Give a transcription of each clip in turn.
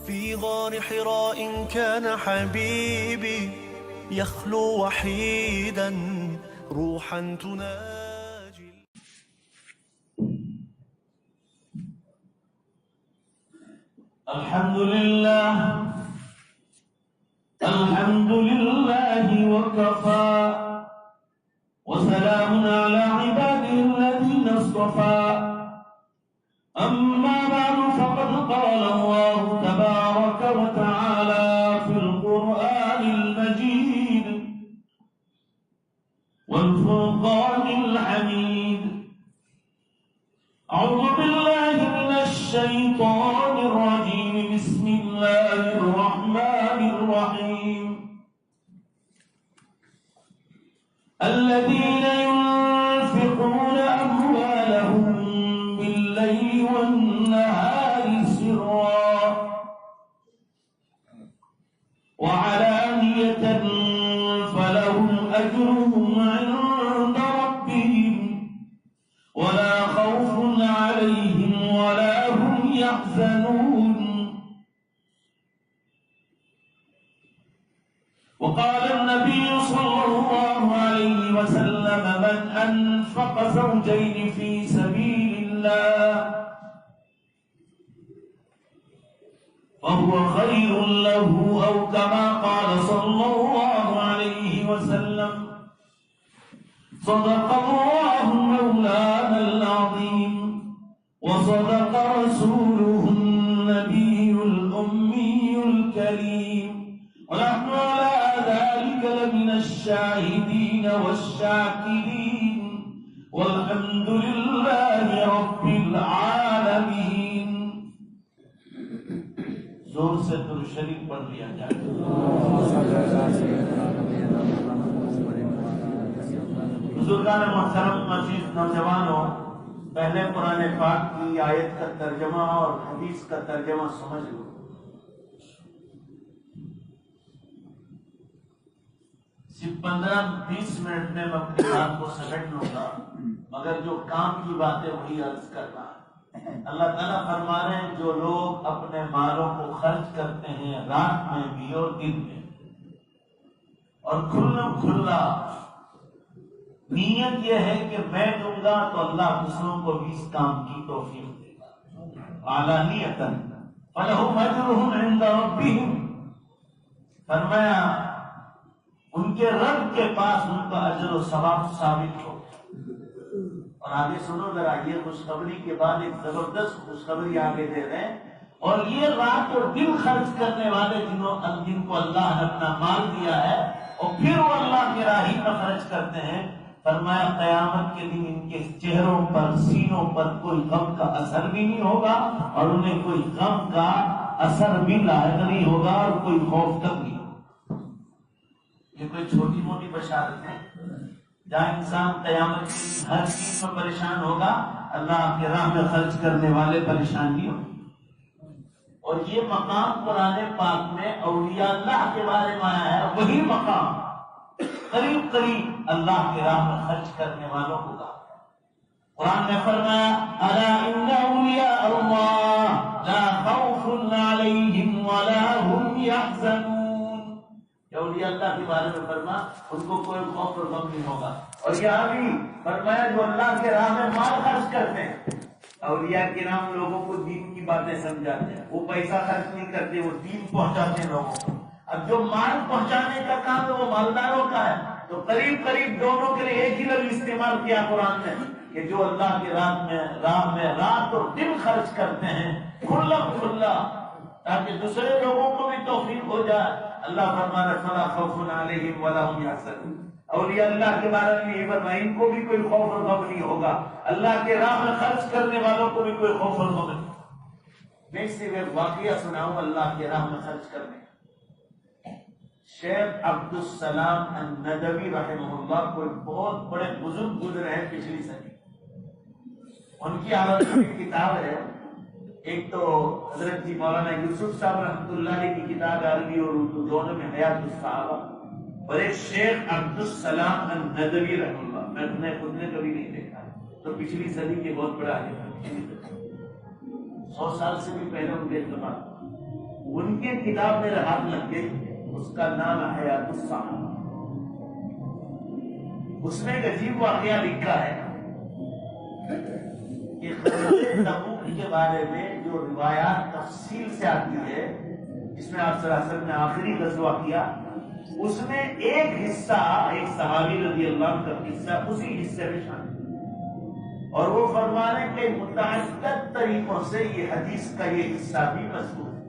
في غار حراء كان حبيبي يخلو وحيدا روحا تناجي. الحمد لله الحمد لله وكفى وسلام على عباده الذين اصطفى. أما بعد فقد قال الله تبارك وتعالى في القرآن المجيد والفرقان الحميد: أعوذ بالله من الشيطان الرجيم، بسم الله الرحمن الرحيم. الذين ينفقون أموالهم بالليل والنهار سرا وعلانية فلهم أجرهم عند ربهم ولا خوف عليهم ولا هم يحزنون. وقال النبي صلى الله عليه وسلم: من أنفق زوجين في سبيل الله فهو خير له، أو كما قال صلى الله عليه وسلم: صدق الله مولانا العظيم وصدق رسوله النبي الأمي الكريم، ونحن على ذلك لمن الشاهدين والشاكرين، والحمد لله رب العالمين. زور سے درود شریف پڑھ لیا جائے. بزرگان محترم، عزیز نوجوانوں، پہلے قرآن پاک کی آیت کا ترجمہ اور حدیث کا ترجمہ سمجھ لو. صرف 15-20 منٹ میں اپنی بات کو سمیٹ لوں گا، مگر جو کام کی بات ہے وہی عرض کرنا ہے. اللہ تعالیٰ فرما رہے ہیں جو لوگ اپنے مالوں کو خرچ کرتے ہیں رات میں بھی اور دن میں، اور کھلا نیت یہ ہے کہ میں دوں گا تو اللہ دوسروں کو بھی اس کام کی توفیق دے گا. علانیۃً فلہم اجرہم عند ربہم، فرمایا ان کے رب کے پاس ان کا اجر و ثواب ثابت ہو. اور آگے سنو ذرا، یہ خوشخبری کے بعد ایک زبردست خوشخبری آگے دے رہے ہیں. اور یہ رات اور دن خرچ کرنے والے جن کو اللہ نے اپنا مال دیا ہے اور پھر وہ اللہ کی راہ میں خرچ کرتے ہیں، فرمایا قیامت کے دن ان کے چہروں پر، سینوں پر کوئی غم کا اثر بھی نہیں ہوگا اور انہیں کوئی غم کا اثر بھی لاحق نہیں ہوگا اور کوئی خوف تک نہیں ہوگا. یہ کوئی چھوٹی موٹی بشارت ہے. جہاں انسان قیامت کی ہر چیز میں پریشان ہوگا، اللہ کے راہ میں خرچ کرنے والے پریشان نہیں ہوں. اور یہ مقام قرآن پاک میں اولیاء اللہ کے بارے میں آیا ہے. وہی مقام قریب قریب اللہ کے راہ میں خرچ کرنے والوں کو کہا. قرآن نے فرمایا: الا ان اولیاء اللہ لا خوف علیہم ولا هم يحزنون. اولیاء اللہ کے بارے میں فرما ان کو کوئی خوف اور غم نہیں ہوگا. اور یہاں بھی فرمایا جو اللہ کے راہ میں مال خرچ کرتے ہیں. اولیاء کرام لوگوں کو دین کی باتیں سمجھاتے ہیں، وہ پیسہ خرچ نہیں کرتے، وہ دین پہنچاتے ہیں لوگوں کو. اب جو مال پہنچانے کا کام ہے وہ مالداروں کا ہے. تو قریب قریب دونوں کے لیے ایک ہی لفظ استعمال کیا قرآن نے کہ جو اللہ کے راہ میں رات اور دن خرچ کرتے ہیں کھلا کھلا، تاکہ دوسرے لوگوں کو بھی توفیق ہو جائے. اللہ فرمانا فلا خوف علیہم ولا هم يحزنون. اولیاء اللہ کے بارے میں یہ فرمایا ان کو بھی کوئی خوف اور غم نہیں ہوگا. اللہ کے راہ میں خرچ کرنے والوں کو بھی کوئی خوف اور غم نہیں. میں اس سے ایک واقعہ سناؤں اللہ کے راہ میں خرچ کرنے. شیخ عبدالسلام الندوی رحمہ اللہ کوئی بہت بڑے بزرگ گزرے ہیں پچھلی صدی. ان کی عالم کی کتاب ہے. ایک تو حضرت جی مولانا یوسف صاحب رحمۃ اللہ علیہ کی کتاب عربی اور اردو دونوں میں حیات الصحابہ، اور ایک شیخ عبدالسلام الندوی رحمہ اللہ. میں نے خود نے کبھی نہیں دیکھا ہے. تو پچھلی صدی کے بہت بڑا ہے، 100 سال سے بھی پہلے ان کے اتفاق. ان کی کتاب میرے ہاتھ لگ گئی، اس کا نام ہے حیات الصحابہ۔ اس میں ایک عجیب واقعہ لکھا ہے کہ غزوہ تبوک کے بارے میں جو روایات تفصیل سے آتی ہے، جس میں آپ صلی اللہ علیہ وسلم نے آخری غزوہ کیا، اس میں ایک حصہ، ایک صحابی رضی اللہ عنہ کا حصہ اسی حصے میں شامل ہے، اور وہ فرمانے کے متعدد طریقوں سے یہ حدیث کا یہ حصہ بھی مذکور ہے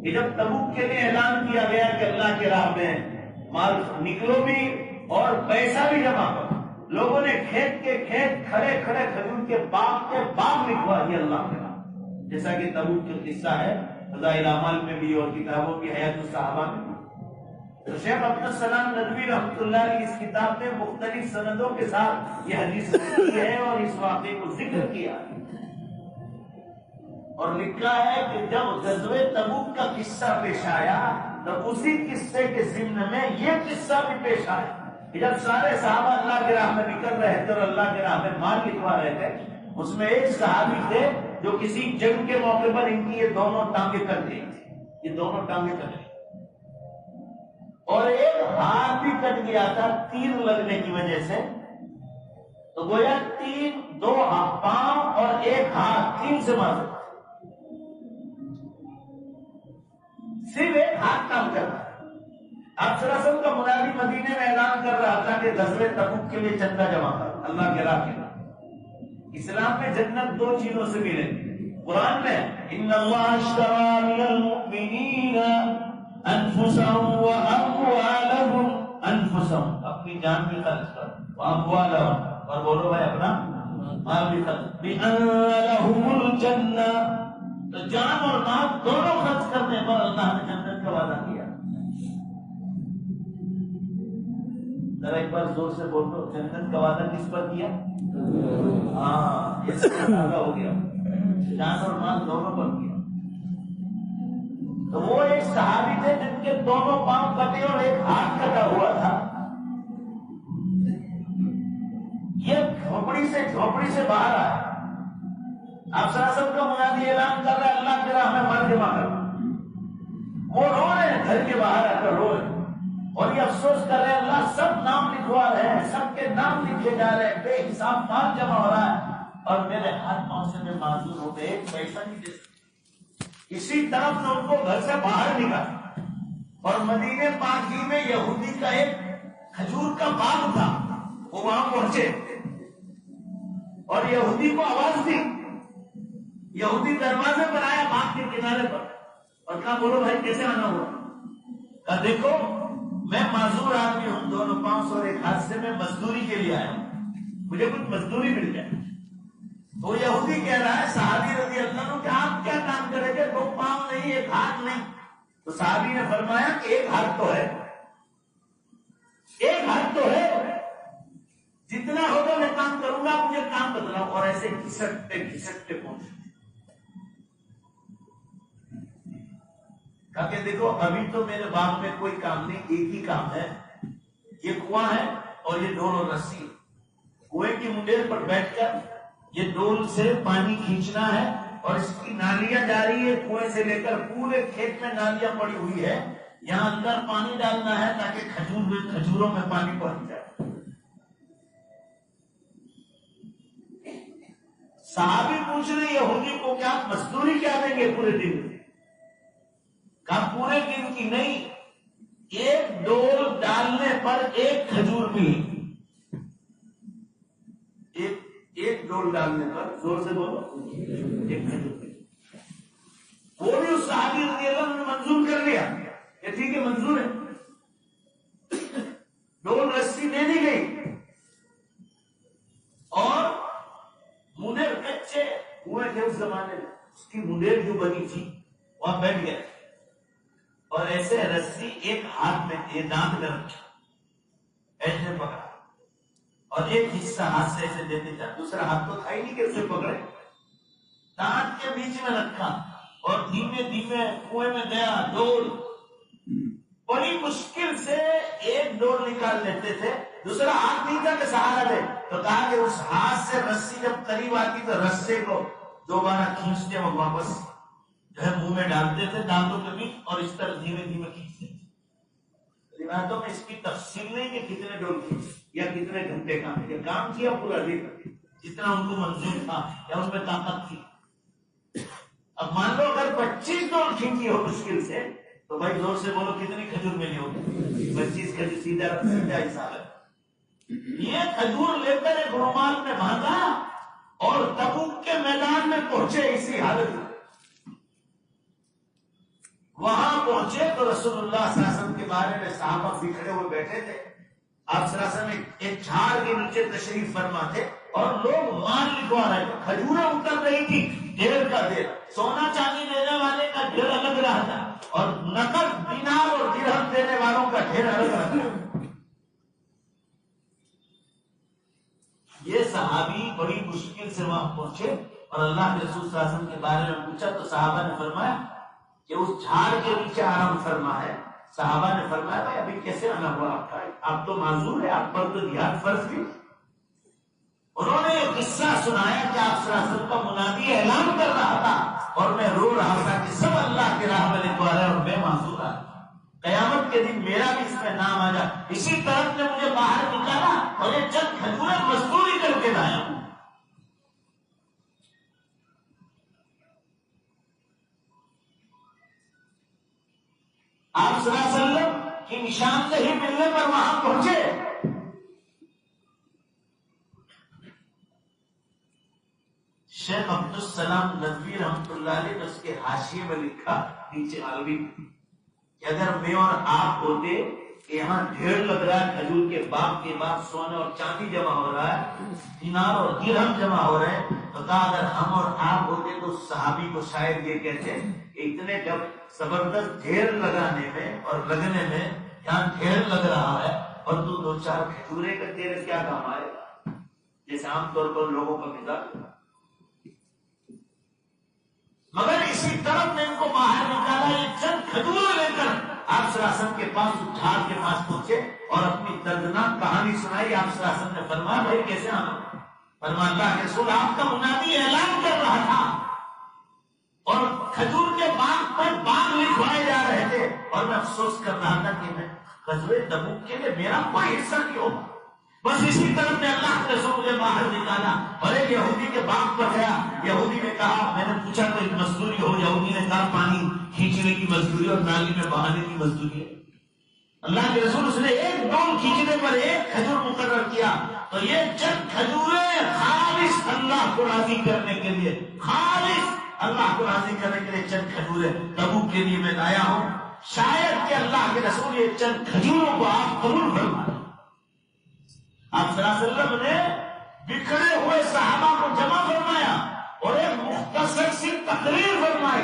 کہ جب تبوک کے لیے اعلان کیا گیا کہ اللہ کی راہ میں مال نکلو بھی اور پیسہ بھی جمع کرو، لوگوں نے کھیت کے کھیت، کھڑے کھڑے کھجور کے باغ لکھوا دیے اللہ کے راہ، جیسا کہ تبوک کا قصہ ہے فضائل اعمال میں بھی اور کتابوں کی حیات الصحابہ میں بھی۔ تو شیخ عبدالسلام ندوی رحمۃ اللہ علیہ اس کتاب میں مختلف سندوں کے ساتھ یہ حدیث لکھی ہے اور اس واقعے کو ذکر کیا ہے، اور لکھا ہے کہ جب غزوہ تبوک کا قصہ پیش آیا تو اسی قصے کے ضمن میں یہ قصہ بھی پیش آیا کہ جب سارے صحابہ اللہ کی راہ میں نکل رہے تھے اور اللہ کی راہ میں مال لکھوا رہے تھے، اس میں ایک صحابی تھے جو کسی جنگ کے موقع پر ان کی یہ دونوں ٹانگیں کٹ گئی تھی، یہ دونوں ٹانگیں کٹ گئی، اور ایک ہاتھ بھی کٹ گیا تھا تیر لگنے کی وجہ سے، تو گویا دو پاؤں اور ایک ہاتھ، تین سے مار سکتے، صرف ایک ہاتھ کام کر رہا ہے۔ آپ صلی اللہ علیہ وسلم کا منادی مدینے میں اعلان کر رہا تھا کہ غزوہ تبوک کے لیے چندہ جمع کر اللہ کے راہ کے۔ اسلام میں جنت دو چیزوں سے ملے، قرآن میں ان اللہ اشتری من المؤمنین انفسهم واموالهم، انفسهم اپنی جان بھی خرچ کر، واموالهم اور بولو بھائی اپنا مال بھی خرچ، بان لهم الجنہ، تو جان اور مال دونوں خرچ کرنے پر اللہ نے جنت کا وعدہ کیا۔ ذرا ایک بار زور سے بول دو، جنت کا وعدہ کس پر کیا؟ ہاں، یہ سب ہو گیا، جان اور مال دونوں پر کیا۔ تو وہ ایک صحابی تھے جن کے دونوں پاؤں کٹے اور ایک ہاتھ کٹا ہوا تھا، یہ جھوپڑی سے باہر آیا، آپ صلی اللہ علیہ وسلم کا منادی اعلان کر رہا ہے اللہ کی راہ میں مال جمع کر، وہ رو رہے ہیں گھر کے باہر آ کر رو رہے ہیں اور یہ افسوس کر رہے ہیں اللہ سب نام لکھوا رہے ہیں، سب کے نام لکھے جا رہے ہیں، بے حساب مال جمع ہو رہا ہے اور میرے ہاتھ پاؤں سے میں معذور ہو گئے، ایک پیسہ نہیں دے سکتا۔ اسی طرف سے ان کو گھر سے باہر نکالا اور مدینے پاک ہی میں یہودی کا ایک کھجور کا باغ تھا، وہ وہاں پہنچے اور یہودی کو آواز دی، یہودی دروازے پر آیا باغ کے کنارے پر اور کہا بولو بھائی کیسے آنا ہوا؟ کہا دیکھو میں معذور آدمی ہوں، دونوں پاؤں اور ایک ہاتھ سے، میں مزدوری کے لیے آیا ہوں، مجھے کچھ مزدوری مل جائے۔ تو یہودی کہہ رہا ہے صحابی رضی اللہ عنہ کہ آپ کیا کام کریں گے، دو پاؤں نہیں ایک ہاتھ نہیں؟ تو صحابی نے فرمایا کہ ایک ہاتھ تو ہے، ایک ہاتھ تو ہے، جتنا ہوگا میں کام کروں گا، مجھے کام بتلاؤ، اور ایسے گھسٹتے پہنچے۔ کہا کہ دیکھو ابھی تو میرے باغ میں کوئی کام نہیں، ایک ہی کام ہے، یہ کنواں ہے اور یہ ڈول اور رسی، کنویں کی منڈیر پر بیٹھ کر یہ ڈول سے پانی کھینچنا ہے اور اس کی نالیاں جاری ہے، کنویں سے لے کر پورے کھیت میں نالیاں پڑی ہوئی ہے، یہاں اندر پانی ڈالنا ہے تاکہ کھجوروں میں پانی پہنچ جائے۔ صحابی پوچھ رہے یہودی کو کیا مزدوری کیا دیں گے پورے دن؟ کہا پورے دن کی نہیں، ایک ڈول ڈالنے پر ایک کھجور ملی، ایک ڈول ڈالنے پر، زور سے بولو، ایک کھجور ملی۔ وہ بھی اس صحابی رضی اللہ عنہ نے منظور کر لیا کہ ٹھیک ہے منظور ہے، ڈول رسی دے دی گئی اور منیر کچے ہوئے تھے اس زمانے میں، اس کی منیر جو بنی تھی وہاں بیٹھ گئے اور ایسے رسی ایک ہاتھ میں یہ دانت میں رکھی، ایسے پکڑا اور ایک حصہ ہاتھ سے ایسے دیتے جا، دوسرا ہاتھ تو تھا ہی نہیں کہ اسے پکڑے، دانت کے بیچ میں رکھا اور دھیمے دھیمے کنویں میں گیا، ڈول بڑی مشکل سے ایک ڈول نکال لیتے تھے، دوسرا ہاتھ نہیں تھا کہ سہارا دے، تو کہا کہ اس ہاتھ سے رسی جب قریب آتی تو رسے کو دوبارہ کھینچتے وقت واپس جو ہے منہ میں ڈالتے تھے دانتوں کے بیچ اور اس طرح دھیمے دھیمے کھینچتے تھے۔ روایتوں میں اس کی تفصیل نہیں کہ کتنے ڈول کھینچے یا کتنے گھنٹے کام کیا پورا دن جتنا ان کو منظور تھا یا ان میں طاقت تھی۔ اب مان لو اگر 25 ڈول کھینچی ہو مشکل سے تو بھائی زور سے بولو کتنی کھجور ملی ہوگی؟ 25 کھجور سیدھا حساب ہے۔ یہ کھجور لے کر ایک رومال میں باندھا اور تبوک کے میدان میں پہنچے اسی حالت میں۔ وہاں پہنچے تو رسول اللہ صلی اللہ علیہ وسلم کے بارے میں صحابہ بکھرے ہوئے بیٹھے تھے۔ آپ صلی اللہ علیہ وسلم ایک جھاڑ کے نیچے تشریف فرما تھے اور لوگ مال لکھوا رہے تھے، کھجوریں اتر رہی تھی ڈھیر کا ڈھیر، سونا چاندی دینے والے کا ڈھیر الگ رہا تھا اور نقد دینار اور درہم دینے والوں کا ڈھیر الگ رہا تھا۔ یہ صحابی بڑی مشکل سے وہاں پہنچے اور اللہ کے رسول صلی اللہ علیہ وسلم کے بارے میں پوچھا تو صحابہ نے فرمایا کہ اس جھاڑ کے نیچے آرام فرما ہے۔ صحابہ نے فرمایا بھائی ابھی کیسے آنا ہوا آپ کا؟ آپ تو معذور ہے، آپ پر تو جہاد فرض بھی۔ انہوں نے یہ قصہ سنایا کہ آپ صلی اللہ علیہ وسلم کا منادی اعلان کر رہا تھا اور میں رو رہا تھا کہ سب اللہ کے راہ میں لکھوا رہے اور میں معذور آ قیامت کے دن میرا بھی اس میں نام آ جائے۔ اسی طرف نے مجھے باہر نکالا اور یہ چند کھجوریں مزدوری کر کے لایا ہوں۔ آپ صلی اللہ علیہ وسلم کی نشاندہی ملنے پر وہاں پہنچے۔ شیخ عبدالسلام ندوی رحمۃ اللہ علیہ نے اس کے حاشیے میں لکھا نیچے عربی کہ اگر میں اور آپ ہوتے کہ یہاں ڈھیر لگ رہا ہے کھجور کے باغ سونے اور چاندی جمع ہو رہا ہے، دینار اور درہم جمع ہو رہے ہیں، تو کہا اگر ہم اور آپ ہوتے تو صحابی کو شاید یہ کہتے کہ اتنے جب زبردست ڈھیر لگانے میں اور لگنے میں یہاں ڈھیر لگ رہا ہے اور تو دو چار کھجورے کا تیرے کیا کام آئے گا؟ جیسے عام طور پر لوگوں کا مزاج۔ مگر اسی طرف نے ان کو باہر نکالا، یہ چند کھجوریں لے کر آپ صلی اللہ علیہ وسلم کے پاس جھاڑ کے پاس پہنچے اور اپنی دردناک کہانی سنائی۔ آپ صلی اللہ علیہ وسلم نے فرمایا بھائی کیسے آنا؟ فرمایا اللہ کے رسول آپ کا منادی اعلان کر رہا تھا اور کھجور کے باغ پر باغ لکھوائے جا رہے تھے اور میں افسوس کر رہا تھا کہ میں غزوہ تبوک کے لیے میرا کوئی حصہ نہیں ہوگا۔ بس اسی طرح میں اللہ کے رسول مجھے باہر نکالا اور ایک یہودی کے باغ پر گیا۔ یہودی نے کہا، میں نے پوچھا تو ایک مزدوری ہو؟ یہودی نے کہا پانی کھینچنے کی مزدوری اور نالی میں بہانے کی مزدوری ہے۔ اللہ کے رسول اس نے ایک ڈول کھینچنے پر ایک کھجور مقرر کیا تو یہ چند کھجوریں خالص اللہ کو راضی کرنے کے لیے، خالص اللہ کو راضی کرنے کے لیے چند کھجوریں تبوک کے لیے میں لایا ہوں۔ شاید کہ اللہ کے رسول یہ چند کھجوروں کو آپ قبول فرمائیں۔ آپ صلی اللہ علیہ وسلم نے بکھرے ہوئے صحابہ کو جمع فرمایا اور ایک مختصر سی تقریر فرمائی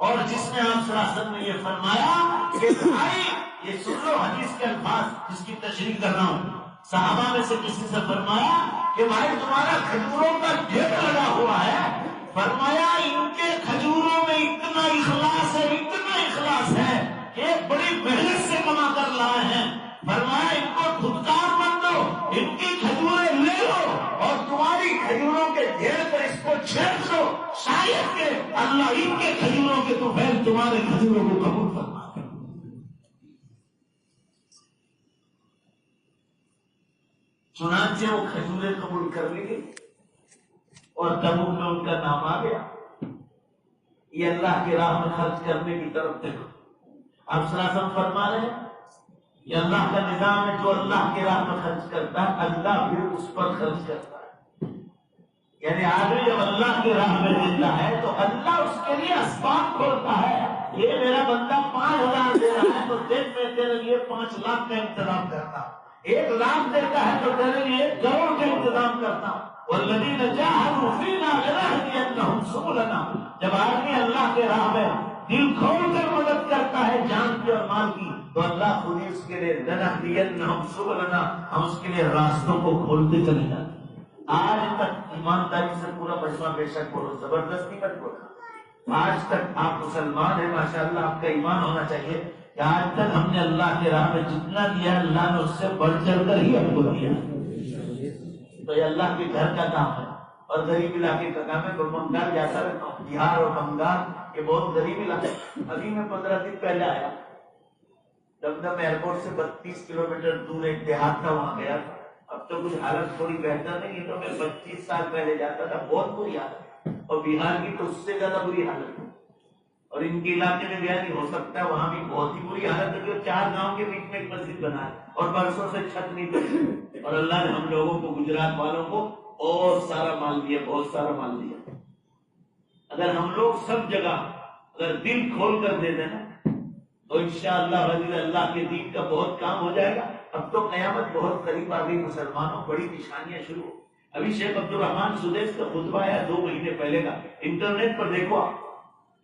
اور جس میں آپ صلی اللہ علیہ وسلم نے یہ فرمایا کہ بھائی یہ سن لو حدیث کے الفاظ جس کی تشریح کر رہا ہوں۔ صحابہ میں سے کسی سے فرمایا کہ بھائی تمہارا کھجوروں کا ڈھیر لگا ہوا ہے، فرمایا ان کے کھجوروں میں اتنا اخلاص ہے، اتنا اخلاص ہے کہ بڑی محنت سے کما کر لائے ہیں۔ فرمایا ان کو دھتکار مت دو، ان کی کھجوریں لے لو اور تمہاری کھجوروں کے ڈھیر پر اس کو چھیڑ دو، شاید کہ اللہ ان کے کھجوروں کے تو پھر تمہارے کھجوروں کو قبول فرما۔ چنانچہ وہ کھجوریں قبول کر لی گئی اور تبوک میں ان کا نام آ گیا۔ یہ اللہ کی راہ میں خرچ کرنے کی طرف دیکھو۔ آپ صلی اللہ علیہ وسلم فرما رہے ہیں یہ اللہ کا نظام ہے، جو اللہ کی راہ میں خرچ کرتا ہے اللہ بھی اس پر خرچ کرتا ہے۔ یعنی آدمی جب اللہ کی راہ میں دیتا ہے تو اللہ اس کے لیے اسباب کھولتا ہے۔ یہ میرا بندہ 5,000 دے رہا ہے تو دیکھ میں تیرے لیے 5 لاکھ کا انتظام کرتا ہوں، 1 لاکھ دیتا ہے تو تیرے لیے 1 کروڑ کا انتظام کرتا ہوں۔ والذین جاہدوا فینا لنہدینہم سبلنا۔ جب آدمی اللہ کے راہ میں دل کھول کر مدد کرتا ہے جان کی اور مال کی تو اللہ خود ہی اس کے لیے لنہدینہم سبلنا، ہم اس کے لیے راستوں کو کھولتے چلے جاتے ہیں۔ آج تک ایمانداری سے پورا بچپا بے شک بولو، زبردستی مت بولو۔ آج تک آپ مسلمان ہیں، ماشاءاللہ آپ کا ایمان ہونا چاہیے کہ آج تک ہم نے اللہ کے راہ میں جتنا دیا اللہ نے اس سے بڑھ چڑھ کر ہی ہم کو دیا۔ تو یہ اللہ کے گھر کا کام ہے اور غریب علاقے کا کام ہے۔ تو بنگال جاتا رہتا ہوں، بہار اور بنگال یہ بہت غریب علاقہ ہے. ابھی میں 15 دن پہلے آیا, دمدم ایئرپورٹ سے 32 کلومیٹر دور ایک دیہات تھا, وہاں گیا تھا. اب تو کچھ حالت تھوڑی بہتر نہیں ہے, تو میں 25 سال پہلے جاتا تھا, بہت بری حالت ہے. اور بہار کی تو اس سے زیادہ بری حالت ہے, اور ان کے علاقے میں گیا نہیں, ہو سکتا ہے وہاں بھی بہت ہی بری حالت ہے. جو 4 گاؤں کے بیچ میں ایک مسجد بنا ہے اور برسوں سے چھت نہیں پڑی, اور اللہ نے ہم لوگوں کو, گجرات والوں کو بہت سارا مال دیا, بہت سارا مال دیا. اگر ہم لوگ سب جگہ اگر دل کھول کر دے دیں نا, تو انشاءاللہ اللہ کے دین کا بہت کام ہو جائے گا. اب تو قیامت بہت قریب آ گئی مسلمانوں, بڑی نشانیاں شروع ہو. ابھی شیخ عبدالرحمان سدیس کا خطبہ ہے 2 مہینے پہلے کا, انٹرنیٹ پر دیکھو آپ.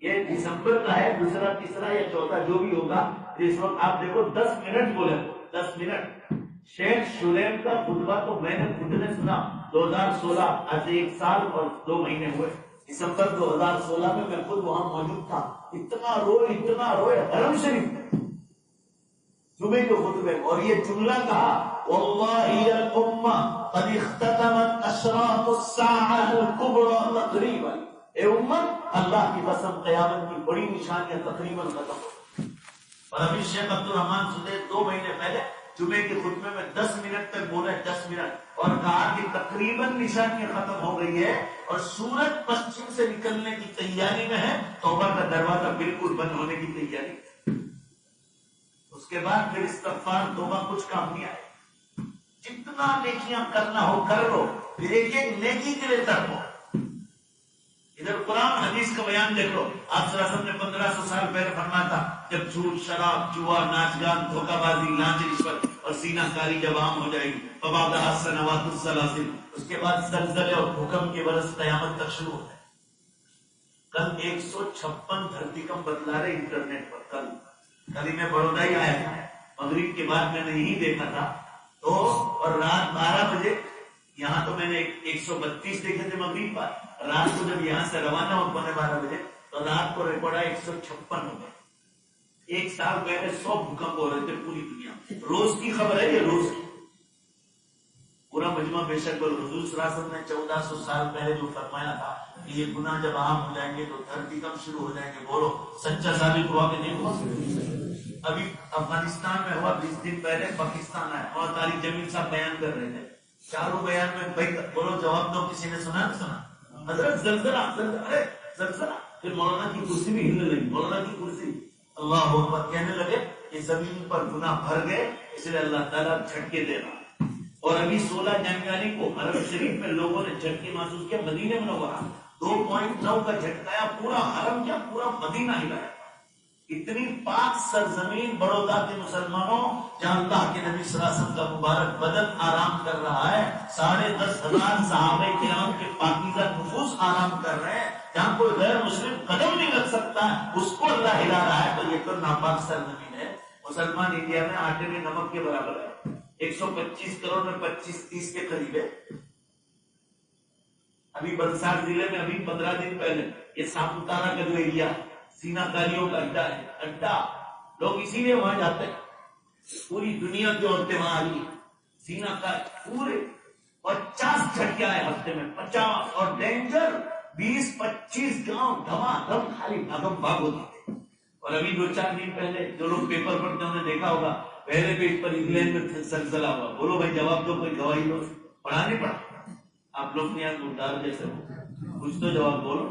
یہ دسمبر کا ہے, دوسرا تیسرا یا چوتھا جو بھی ہوگا. اس وقت آپ دیکھو 10 منٹ بولے, 10 منٹ. شیخ شریف کا خطبہ تو میں نے خود نے سنا 2016, آج 1 سال اور 2 مہینے ہوئے. دسمبر 2016 میں میں خود وہاں موجود تھا. اتنا روئے حرم شریف صبح کے خطبے, اور یہ جملہ کہا, واللہ الامہ قد اختتمت اشراط الساعة الكبرى تقریبا. اے امت, اللہ کی قسم قیامت کی بڑی نشانیاں تقریباً ختم ہو. اور ابھی شیخ عبدالرحمان سدیس 2 مہینے پہلے جمعے کے خطبے میں 10 منٹ تک بولے, 10 منٹ, اور کہا کہ تقریباً نشانیاں ختم ہو گئی ہے اور سورج پشچم سے نکلنے کی تیاری میں ہے, توبہ کا دروازہ بالکل بند ہونے کی تیاری. اس کے بعد پھر استغفار توبہ کچھ کام نہیں آئے. جتنا نیکیاں کرنا ہو کر لو, پھر ایک ایک نیکی کے لیے تڑپو. ادھر قرآن حدیث کا بیان دیکھ لو. آپ صلی اللہ علیہ وسلم نے 1500 سال پہلے فرمایا تھا, جب جھوٹ, شراب, جوا, ناچ گان, دھوکہ بازی, لانچ, رشوت اور سینہ کاری جب عام ہو جائے گی, فبعدها السنوات السلاسل, اس کے بعد زلزلے اور بھوکم کے برس قیامت تک شروع ہو گئے. کل 156 دھرتی کم بتلا رہے انٹرنیٹ پر. کل ہی میں بڑودا ہی آیا تھا, مغرب کے بعد میں نے یہی دیکھا تھا. تو اور رات 12 بجے یہاں تو میں نے 132 دیکھے تھے مغرب پر. رات کو جب یہاں سے روانہ ہو 12 بجے, تو رات کو ریکارڈ 156 ہو گئے. 1 سال پہلے 100 بھوکمپ ہو رہے تھے پوری دنیا میں. روز کی خبر ہے یہ, روز کی. پورا مجمع بے شک بول. حضور صلی اللہ علیہ وسلم نے 1400 سال پہلے جو فرمایا تھا کہ یہ گناہ جب عام ہو جائیں گے تو دھرتی کم شروع ہو جائیں گے, بولو سچا ثابت ہوا کہ نہیں ہوا؟ ابھی افغانستان میں ہوا 20 دن پہلے, پاکستان آیا, اور طارق جمیل صاحب بیان کر رہے تھے. چاروں بیان میں بولو جواب دو, کسی نے سنا نہیں سنا؟ حضرت زلزلہ, ارے زلزلہ. پھر مولانا کی کرسی بھی ہلنے لگی, مولانا کی کرسی. اللہ اکبر کہنے لگے کہ زمین پر گناہ بھر گئے, اس لیے اللہ تعالیٰ جھٹکے دے رہا. اور ابھی 16 جنوری کو حرم شریف میں لوگوں نے جھٹکے محسوس کیا. مدینے منورہ 2.9 کا جھٹکایا, پورا حرم کیا پورا مدینہ ہلایا. اتنی پاک سرزمین بڑودا کے مسلمانوں, جہاں اللہ کے نبی صلی اللہ علیہ وسلم کا مبارک بدن آرام کر رہا ہے, 10,500 صحابہ کرام کے پاکیزہ نفوس آرام کر رہے ہیں, جہاں کوئی غیر مسلم قدم نہیں رکھ سکتا ہے, اس کو اللہ ہلا رہا ہے. تو یہ تو ناپاک سرزمین ہے. مسلمان انڈیا میں آٹے میں نمک کے برابر ہے. 125 کروڑ میں 25-30 کے قریب ہے. ابھی بلسار ضلع میں ابھی 15 دن پہلے یہ ساپوتارا کا جو ایریا سینا کاریوں کا اڈا ہے, اڈا لوگ اسی لیے وہاں جاتے ہیں. پوری دنیا کی عورتیں وہاں آ رہی, سینا کا پورے 50 جھٹکے آئے ہفتے میں, 50. اور ڈینجر 20-25 گاؤں دھمادم خالی بھاگم بھاگ ہوتی تھے. اور ابھی 2-4 دن پہلے جو لوگ پیپر پڑھتے ہیں انہوں نے دیکھا ہوگا, پہلے پیج پر انگلینڈ میں زلزلہ ہوا. بولو بھائی جواب دو, کوئی گواہی دو. پڑھا نہیں پڑھا؟ آپ لوگ یہاں مردار جیسے ہو, کچھ تو جواب بولو.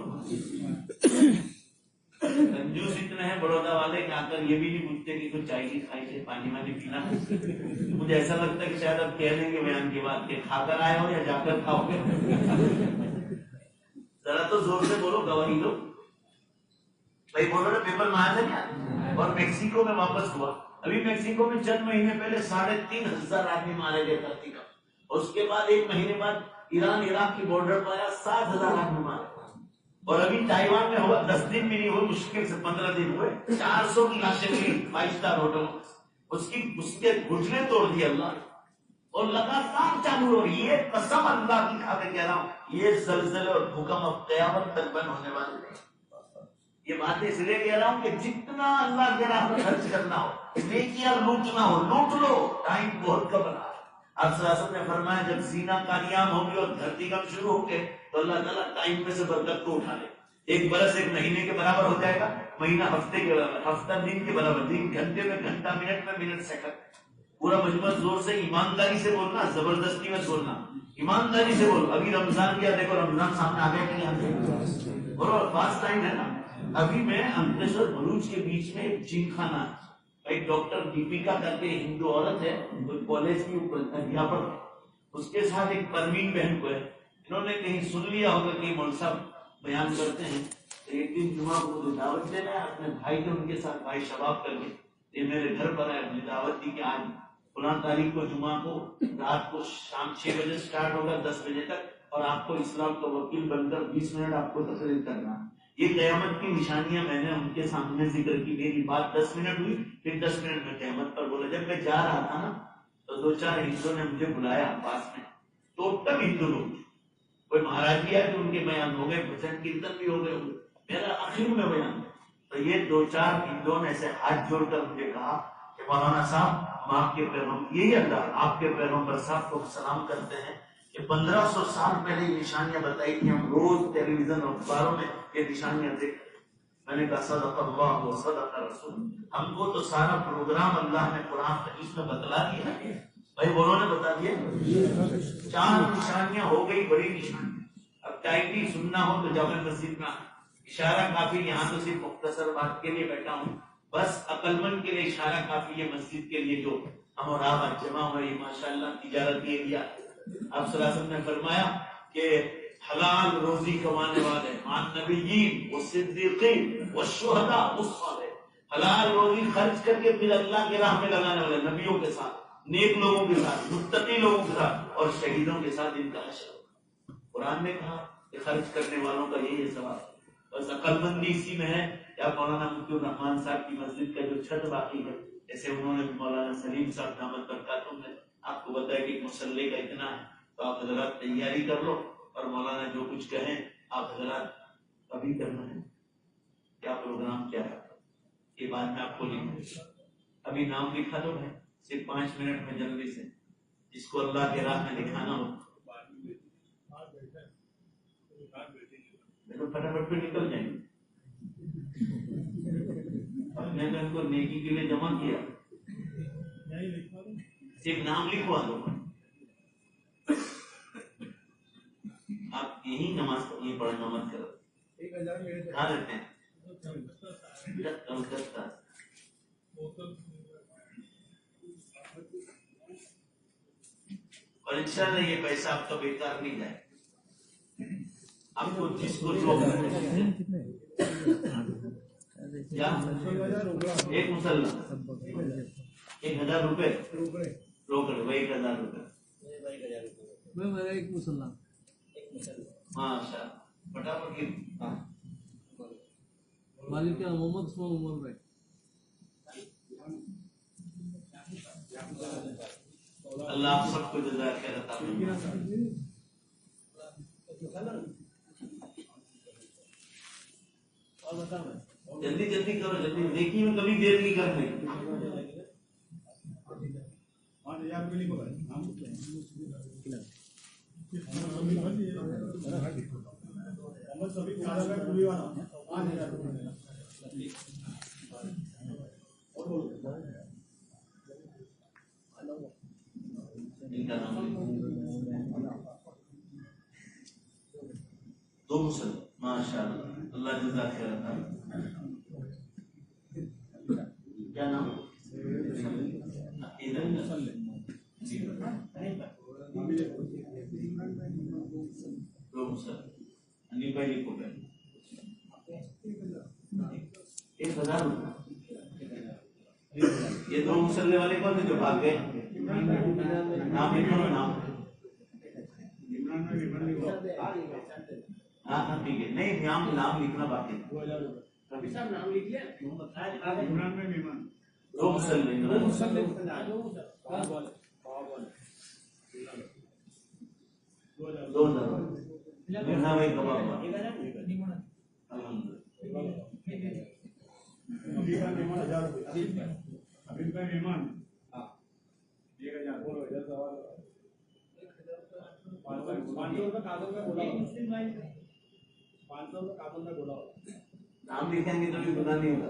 کنجوس اتنے ہیں بڑودا والے کہ آ کر یہ بھی نہیں پوچھتے کہ کچھ چائے نہیں کھائی تھے, پانی وانی پینا. مجھے ایسا لگتا ہے کہ شاید اب کہہ دیں گے بیان کے بعد کہ کھا کر آئے ہو یا جا کر کھاؤ گے. ذرا تو زور سے بولو, گواہی دو بھائی. بولو نا پیپر میں آیا تھا کیا؟ اور میکسیکو میں واپس ہوا. ابھی میکسیکو میں چند مہینے پہلے 3,500 آدمی مارے گئے دھرتی کا. اس کے بعد 1 مہینے بعد ایران عراق کی بارڈر پر آیا, 7,000 آدمی مارے. اور ابھی تائیوان میں ہوا 10 دن بھی نہیں ہوئے, مشکل سے 15 دن ہوئے, 400 کی لاشیں ملی 5 اسٹار ہوٹل. اس کے گھٹنے توڑ دیے اللہ نے, اور لگاتار چالو ہو رہی ہے. قسم اللہ کی کھا کے کہہ رہا ہوں, یہ زلزلے اور بھوکم اب قیامت تک بند ہونے والے نہیں. یہ باتیں اس لیے کہہ رہا ہوں کہ جتنا اللہ کے راہ میں خرچ کرنا ہو, نیکیاں لوٹنا ہو, لوٹ لو. ٹائم بہت کم رہا. آپ صلی اللہ علیہ وسلم نے فرمایا جب زینہ کاریام ہوں گے اور دھرتی کم شروع ہوں گے تو اللہ تعالیٰ ٹائم میں سے برکت کو اٹھا لے. ایک برس ایک مہینے کے برابر ہو جائے گا، مہینہ ہفتے کے برابر، ہفتہ دن کے برابر، دن گھنٹے میں گھنٹہ، منٹ میں منٹ، سیکنڈ. پورا مجموعہ زور سے ایمانداری سے بولنا، زبردستی میں بولنا، ایمانداری سے بولو. ابھی رمضان کیا دیکھو، رمضان سامنے آ گیا کہ نہیں آ گیا، اور فاسٹ ٹائم ہے نا. ابھی میں انکلیشور بھروچ کے بیچ میں ایک جم خانہ ہے، ایک ڈاکٹر دیپیکا کر کے ہندو عورت ہے، کالج کی ادھیاپک، اس کے ساتھ ایک پروین بہن کو ہے. انہوں نے کہیں سن لیا ہوگا کہ مول صاحب بیان کرتے ہیں. ایک دن جمعہ کو مجھے دعوت دینا ہے، اپنے بھائی تھے ان کے ساتھ، بھائی شباب کر کے یہ میرے گھر پر ہے، مجھے دعوت دی کہ آج فلاں تاریخ کو جمعہ کو رات کو شام 6 بجے سٹارٹ ہوگا 10 بجے تک، اور آپ کو اسلام کا وکیل بن کر 20 منٹ آپ کو تقریر کرنا. یہ قیامت کی نشانیاں میں نے ان کے سامنے ذکر کی. میری بات 10 منٹ ہوئی، پھر 10 منٹ میں قیامت پر بولا. جب میں جا رہا تھا نا تو 2-4 ہندوؤں نے مجھے بلایا پاس میں، ٹوٹل ہندو لوگ، کوئی مہاراج بھی آئے تو ان کے بیان ہو گئے، بچن کیرتن بھی ہو گئے، میرا آخر میں بیان. تو یہ 2-4 ہندوؤں نے ایسے ہاتھ جوڑ کر مجھے کہا کہ مولانا صاحب ہم آپ کے پیروں، یہی اللہ آپ کے پیروں پر صاحب کو سلام کرتے ہیں کہ 1500 سال پہلے یہ نشانیاں بتائی تھی، ہم روز ٹیلی ویژن اور اخباروں میں یہ نشانیاں دیکھ. میں نے کہا صدق اللہ و صدق رسول. ہم کو تو سارا پروگرام اللہ نے قرآن حدیث میں بتلا دیا ہے بھائی، بولو نے بتا دیا. 4 نشانیاں ہو گئی، بڑی نشانیاں. اب ٹائٹلی سننا ہو تو جامع مسجد میں اشارہ کافی. یہاں تو صرف مختصر بات کے لیے بیٹھا ہوں، بس عقل مند کے لیے اشارہ کافی ہے. مسجد کے لیے جو ہم اور آپ آج جمع ہوئے، ماشاءاللہ تجارت یہ دیا. آپ صلی اللہ علیہ وسلم نے فرمایا کہ حلال روزی کمانے والے مان نبیین والصدیقین والشہداء والصالحین، حلال روزی خرچ کر کے پھر اللہ کے راہ میں لگانے والے نبیوں کے ساتھ، نیک لوگوں کے ساتھ، متقی لوگوں کے ساتھ، اور شہیدوں کے ساتھ ان کا حشر. قرآن نے کہا کہ خرچ کرنے والوں کا یہی ثواب. بس عقل مندی اسی میں ہے. یا مولانا مفتی الرحمان صاحب کی مسجد کا جو چھت باقی ہے، ایسے انہوں نے مولانا سلیم صاحب دامت برکاتہم نے آپ کو بتایا کہ مسلح کا اتنا ہے، تو آپ حضرات تیاری کر لو، اور مولانا جو کچھ کہیں آپ حضرات ابھی کرنا ہے. کیا پروگرام کیا ہے یہ بات میں آپ کو لکھوں، ابھی نام لکھا دو ہے صرف 5 منٹ میں جلدی سے، جس کو اللہ کے راہ میں دکھانا ہو تو فٹافٹ پہ نکل جائیں گے. اپنے دن کو نیکی کے لیے جمع کیا، صرف نام لکھوا دو. آپ یہی نماز یہ پڑھنا مت کرو. کہاں رہتے ہیں؟ کلکتہ. اور انشاءاللہ یہ پیسہ آپ کا بیکار نہیں جائے. آپ کو جس کو جو ایک مسلح 1000 روپے روکڑ، وہی 1000 روپے ایک مسلح. ماشاء فٹافٹ. مالک کیا محمد عثمان عمر بھائی. اللہ آپ سب کو جزائے خیر عطا فرمائے. جلدی جلدی کرو، جلدی. نیکی میں کبھی دیر نہیں کرتے. دو مسلم ماشاء اللہ، اللہ جزاک خیر عطا. کیا نام؟ دو مسلم انی پہلی کو پہلے 1000 روپے. یہ دو مسلے والے کون تھے جو بھاگ گئے؟ نام لکھو نا نام. ہاں ہاں ٹھیک ہے. نہیں نام لکھنا باقی ہے. دو مسلے بھائی کباب نام لکھیں گے تو بھی گناہ نہیں ہوگا.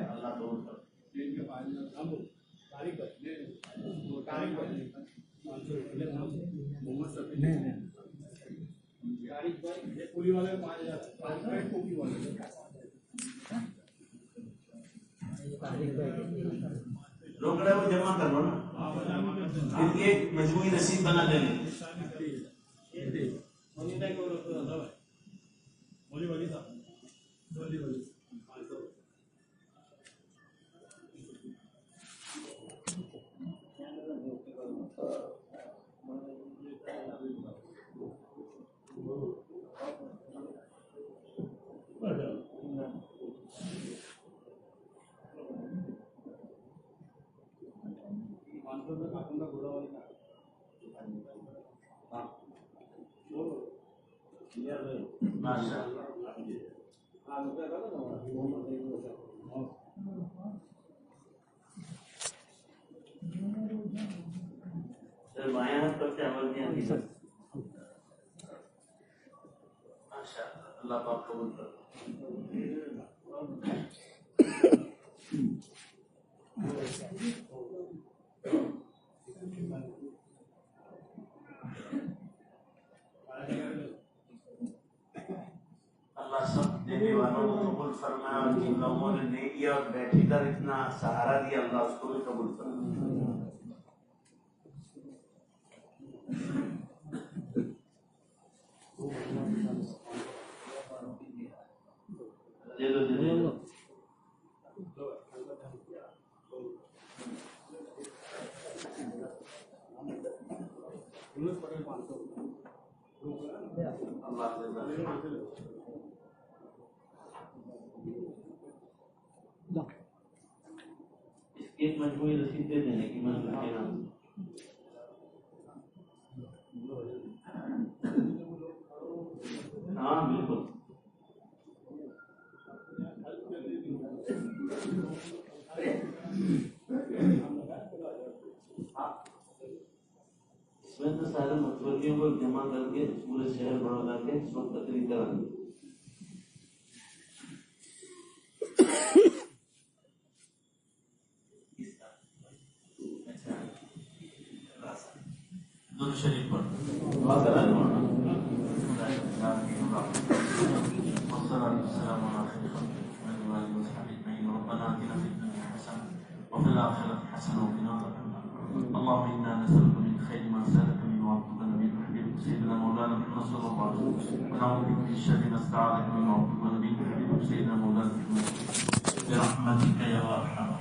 اللہ تو روکڑے کو جمع کر لو نا, پھر ایک مجموعی رسید بنا دے لیں. بائیں ہاتھ پر کیا عمل کیا تھی. اللہ پاک قبول کر. اللہ سب دینے والوں کو قبول فرمائے, اور جن لوگوں نے نہیں دیا اور بیٹھی کر اتنا سہارا دیا, اللہ اس کو بھی قبول فرمائے. ایک مجموعی رسید دے دینے کی من کے نام. ہاں بالکل. اس میں تو سارے متولیوں کو جمع کر کے پورے شہر بڑھودا کے اس وقت تقریر کرا دی. درود شریف پڑھ دعا کرا دو. والصلاة والسلام على خير خلق محمد وآله وصحبه أجمعين. ربنا آتنا في الدنيا حسنة وفي الآخرة حسنة وقنا عذاب النار. اللهم إنا نسألك من خير ما سألك منه عبدك نبيك حبيبك سيدنا مولانا محمد صلى الله عليه وسلم, ونعوذ بك من شر ما استعاذك منه عبدك نبيك حبيبك سيدنا مولانا محمد برحمتك يا أرحم